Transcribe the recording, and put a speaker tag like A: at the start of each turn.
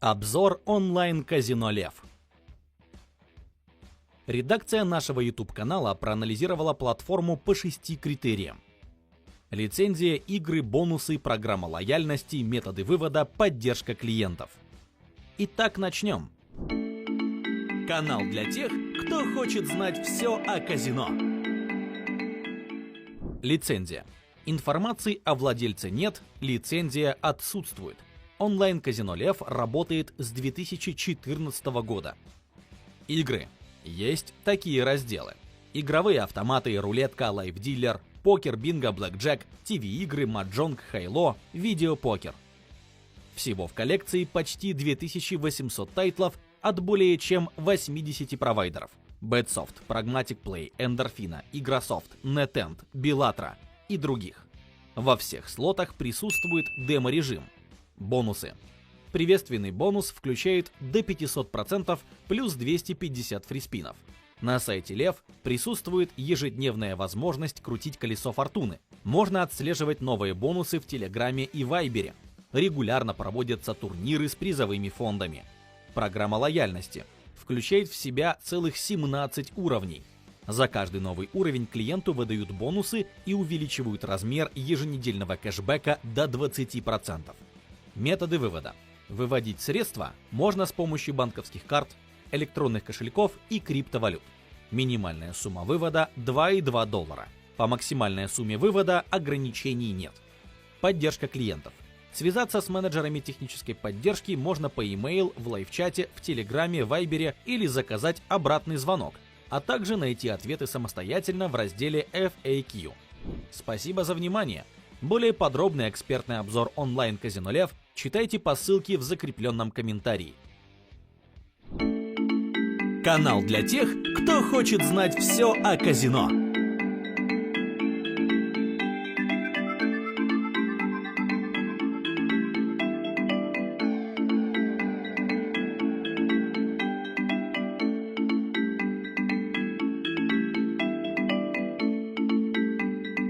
A: Обзор онлайн-казино «Лев». Редакция нашего YouTube-канала проанализировала платформу по 6 критериям. Лицензия, игры, бонусы, программа лояльности, методы вывода, поддержка клиентов. Итак, начнем. Канал для тех, кто хочет знать все о казино. Лицензия. Информации о владельце нет, лицензия отсутствует. Онлайн-казино «Лев» работает с 2014 года. Игры. Есть такие разделы: игровые автоматы, рулетка, лайф-дилер, покер, бинго, блэкджек, ТВ-игры, маджонг, хайло, видеопокер. Всего в коллекции почти 2800 тайтлов от более чем 80 провайдеров: Betsoft, Pragmatic Play, Endorfina, Игрософт, NetEnt, Billatra и других. Во всех слотах присутствует демо-режим. Бонусы. Приветственный бонус включает до 500% плюс 250 фриспинов. На сайте «Лев» присутствует ежедневная возможность крутить колесо фортуны. Можно отслеживать новые бонусы в Телеграме и Вайбере. Регулярно проводятся турниры с призовыми фондами. Программа лояльности включает в себя целых 17 уровней. За каждый новый уровень клиенту выдают бонусы и увеличивают размер еженедельного кэшбэка до 20%. Методы вывода. Выводить средства можно с помощью банковских карт, электронных кошельков и криптовалют. Минимальная сумма вывода $2,2. По максимальной сумме вывода ограничений нет. Поддержка клиентов. Связаться с менеджерами технической поддержки можно по e-mail, в лайв-чате, в Телеграме, Вайбере или заказать обратный звонок, а также найти ответы самостоятельно в разделе FAQ. Спасибо за внимание. Более подробный экспертный обзор онлайн-казино «Лев» читайте по ссылке в закрепленном комментарии. Канал для тех, кто хочет знать все о казино.